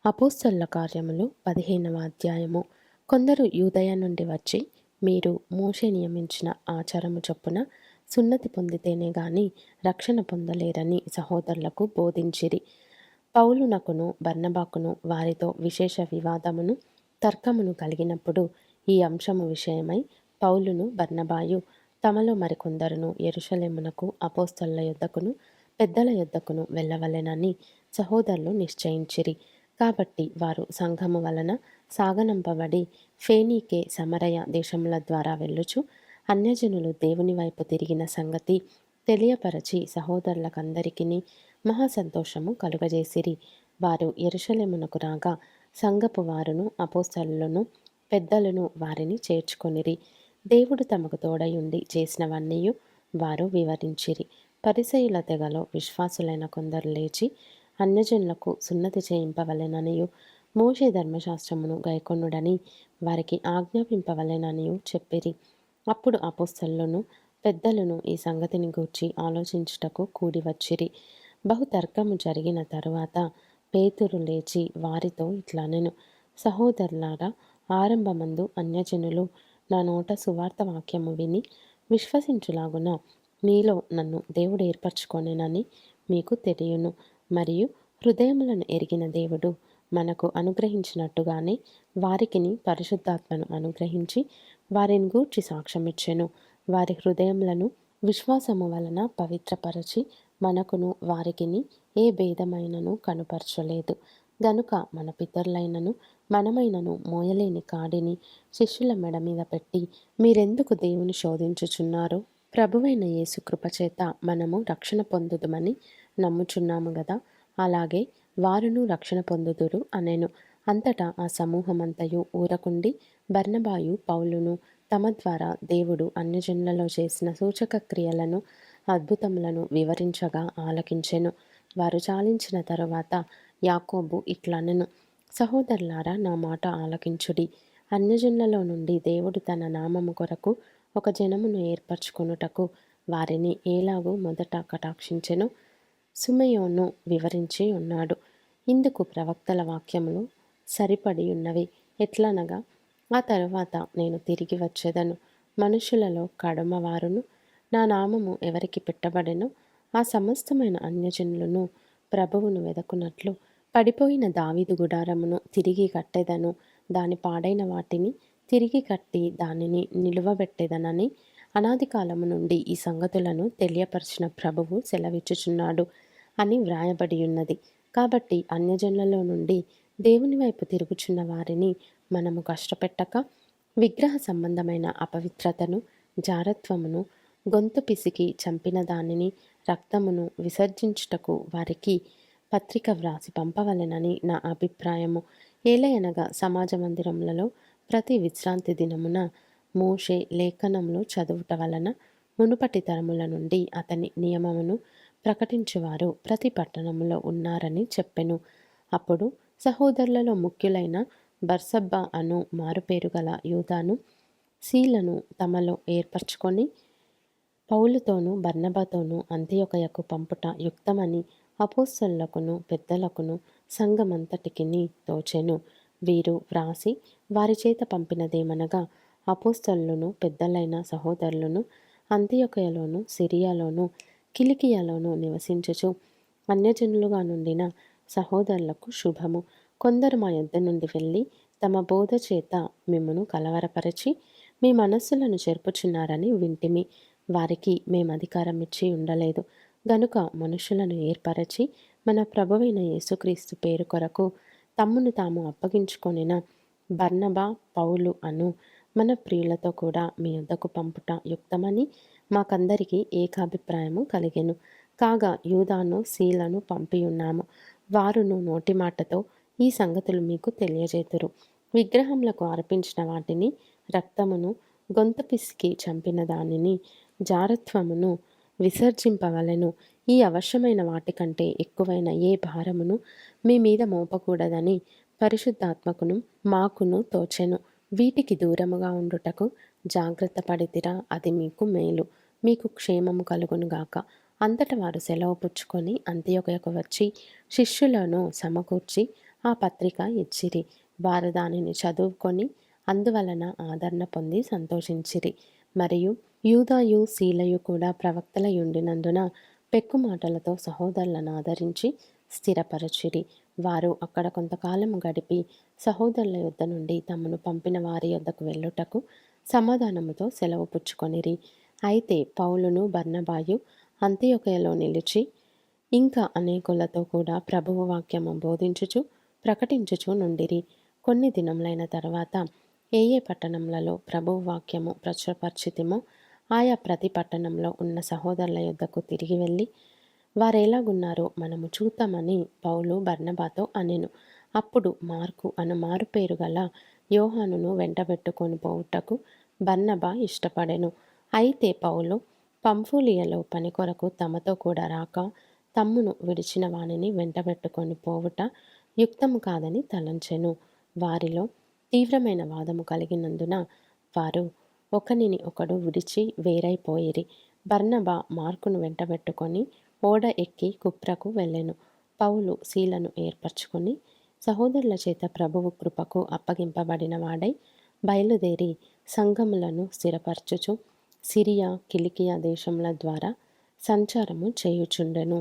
అపోస్తలుల కార్యములు 15వ అధ్యాయము. కొందరు యూదయ నుండి వచ్చి, మీరు మోషే నియమించిన ఆచారము చొప్పున సున్నతి పొందితేనే గాని రక్షణ పొందలేరని సహోదరులకు బోధించిరి. పౌలునకును బర్నబాకును వారితో విశేష వివాదమును తర్కమును కలిగినప్పుడు ఈ అంశము విషయమై పౌలును బర్నబాయు తమలో మరికొందరును యెరూషలేమునకు అపోస్తలుల యొద్దకును పెద్దల యొద్దకును వెళ్ళవలెనని సహోదరులు నిశ్చయించిరి. కాబట్టి వారు సంఘము వలన సాగనంపబడి ఫేనీకే సమరయ దేశముల ద్వారా వెళ్ళుచు అన్యజనులు దేవుని వైపు తిరిగిన సంగతి తెలియపరచి సహోదరులకందరికీ మహాసంతోషము కలుగజేసిరి. వారు యెరూషలేమునకు రాగా సంఘపు వారును అపోస్తలులను పెద్దలను వారిని చేర్చుకొనిరి. దేవుడు తమకు తోడయుండి చేసినవన్నీయు వారు వివరించిరి. పరిసయ్యుల తెగలో విశ్వాసులైన కొందరు లేచి అన్యజనులకు సున్నతి చేయింపవలెననియు మోషే ధర్మశాస్త్రమును గైకొనుడని వారికి ఆజ్ఞాపింపవలెననియు చెప్పిరి. అప్పుడు అపోస్తలులను పెద్దలను ఈ సంగతిని గూర్చి ఆలోచించుటకు కూడి వచ్చిరి. బహుతర్కము జరిగిన తరువాత పేతురు లేచి వారితో ఇట్లనెను, సహోదరులారా, ఆరంభమందు అన్యజనులు నా నోట సువార్త వాక్యము విని విశ్వసించులాగున మీలో నన్ను దేవుడు ఏర్పరచుకొనెనని మీకు తెలియను. మరియు హృదయములను ఎరిగిన దేవుడు మనకు అనుగ్రహించినట్టుగానే వారికిని పరిశుద్ధాత్మను అనుగ్రహించి వారిని గూర్చి సాక్ష్యమిచ్చెను. వారి హృదయములను విశ్వాసము వలన పవిత్రపరచి మనకును వారికిని ఏ భేదమైనను కనుపరచలేదు. గనుక మన పితరులైనను మనమైనను మోయలేని కాడిని శిష్యుల మెడ మీద పెట్టి మీరెందుకు దేవుని శోధించుచున్నారు? ప్రభువైన యేసు కృపచేత మనము రక్షణ పొందుదుమని నమ్ముచున్నాము గదా, అలాగే వారును రక్షణ పొందుదురు అనెను. అంతటా ఆ సమూహమంతయు ఊరకుండి బర్నబాయు పౌలును తమ ద్వారా దేవుడు అన్యజనులలో చేసిన సూచక క్రియలను అద్భుతములను వివరించగా ఆలకించెను. వారు చాలించిన తరువాత యాకోబు ఇట్లనెను, సహోదరులారా, నా మాట ఆలకించుడి. అన్యజనులలో నుండి దేవుడు తన నామము కొరకు ఒక జనమును ఏర్పరచుకొనుటకు వారిని ఏలాగూ మొదట కటాక్షించెను సుమయోను వివరించి ఉన్నాడు. ఇందుకు ప్రవక్తల వాక్యములు సరిపడి ఉన్నవి. ఎట్లనగా, ఆ తరువాత నేను తిరిగి వచ్చేదను, మనుషులలో కడమవారును నా నామము ఎవరికి పెట్టబడెనో ఆ సమస్తమైన అన్యజనులను ప్రభువును వెదకున్నట్లు పడిపోయిన దావీదు గుడారమును తిరిగి కట్టెదను, దాని పాడైన వాటిని తిరిగి కట్టి దానిని నిలువబెట్టెదనని అనాది కాలము నుండి ఈ సంగతులను తెలియపరిచిన ప్రభువు సెలవిచ్చుచున్నాడు అని వ్రాయబడి ఉన్నది. కాబట్టి అన్యజనులలో నుండి దేవుని వైపు తిరుగుచున్న వారిని మనము కష్టపెట్టక విగ్రహ సంబంధమైన అపవిత్రతను, జారత్వమును, గొంతు పిసికి చంపిన దానిని, రక్తమును విసర్జించుటకు వారికి పత్రిక వ్రాసి పంపవలెనని నా అభిప్రాయము. ఏలయనగా సమాజ మందిరములలో ప్రతి విశ్రాంతి దినమున మోషే లేఖనములు చదువుట వలన మునుపటి తరముల నుండి అతని నియమమును ప్రకటించువారు ప్రతి పట్టణములో ఉన్నారని చెప్పెను. అప్పుడు సహోదరులలో ముఖ్యులైన బర్సబ్బా అను మారుపేరు గల యూదాను సీలను తమలో ఏర్పరచుకొని పౌలుతోనూ బర్నబాతోనూ అంతియొకయకు పంపుట యుక్తమని అపోస్తలులకును పెద్దలకును సంఘమంతటికిని తోచెను. వీరు వ్రాసి వారి చేత పంపినదేమనగా, అపోస్తలులను పెద్దలైన సహోదరులను అంతియొకయలోను సిరియాలోను కిలికియలోను నివసించుచు అన్యజనులుగా నుండిన సహోదరులకు శుభము. కొందరు మా యొద్ద నుండి వెళ్ళి తమ బోధ చేత మిమ్మును కలవరపరచి మీ మనస్సులను చెరుపుచున్నారని వింటిమి. వారికి మేము అధికారం ఇచ్చి ఉండలేదు. గనుక మనుషులను ఏర్పరచి మన ప్రభువైన యేసుక్రీస్తు పేరు కొరకు తమ్మును తాము అప్పగించుకొనిన బర్నబా పౌలు అను మన ప్రియులతో కూడా మీ యొద్దకు పంపుట యుక్తమని మాకందరికీ ఏకాభిప్రాయము కలిగెను. కాగా యూదాను సీలను పంపియున్నాము. వారును నోటి మాటతో ఈ సంగతులు మీకు తెలియజేతురు. విగ్రహములకు అర్పించిన వాటిని, రక్తమును, గొంతు పిసికి చంపిన దానిని, జారత్వమును విసర్జింపవలెను. ఈ అవశ్యమైన వాటికంటే ఎక్కువైన ఏ భారమును మీ మీద మోపకూడదని పరిశుద్ధాత్మకును మాకును తోచెను. వీటికి దూరముగా ఉండుటకు జాగ్రత్త పడితిరా, అది మీకు మేలు, మీకు క్షేమము కలుగునుగాక. అంతట వారు సెలవు పుచ్చుకొని అంతియొకయకు వచ్చి శిష్యులను సమకూర్చి ఆ పత్రిక ఇచ్చిరి. వారు దానిని చదువుకొని అందువలన ఆదరణ పొంది సంతోషించిరి. మరియు యూదాయు శీలయు కూడా ప్రవక్తలయుండినందున పెక్కు మాటలతో సహోదరులను ఆదరించి స్థిరపరచిరి. వారు అక్కడ కొంతకాలము గడిపి సహోదరుల యొద్ద నుండి తమను పంపిన వారి యొద్దకు వెళ్ళుటకు సమాధానముతో సెలవు పుచ్చుకొనిరి. అయితే పౌలును బర్నబాయు అంతియొకయలో నిలిచి ఇంకా అనేకులతో కూడా ప్రభువు వాక్యము బోధించుచు ప్రకటించుచు నుండిరి. కొన్ని దినములైన తర్వాత ఏ ఏ పట్టణములలో ప్రభువు వాక్యము ప్రచురపరిచితిమో ఆయా ప్రతి పట్టణంలో ఉన్న సహోదరుల యొద్దకు తిరిగి వెళ్ళి వారెలాగున్నారో మనము చూద్దామని పౌలు బర్నబాతో అనెను. అప్పుడు మార్కు అను మారుపేరు గల యోహానును వెంటబెట్టుకొని పోవుటకు బర్నబా ఇష్టపడెను. అయితే పౌలు పంఫూలియలో పని కొరకు తమతో కూడా రాక తమ్మును విడిచిన వానిని వెంటబెట్టుకొని పోవుట యుక్తము కాదని తలంచెను. వారిలో తీవ్రమైన వాదము కలిగినందున వారు ఒకనిని ఒకడు విడిచి వేరైపోయిరి. బర్నబా మార్కును వెంటబెట్టుకొని ఓడ ఎక్కి కుప్రకు వెళ్ళెను. పౌలు శీలను ఏర్పరచుకొని సహోదరుల చేత ప్రభువు కృపకు అప్పగింపబడిన వాడై బయలుదేరి సంఘములను స్థిరపరచుచు సిరియా కిలికియా దేశముల ద్వారా సంచారము చేయుచుండెను.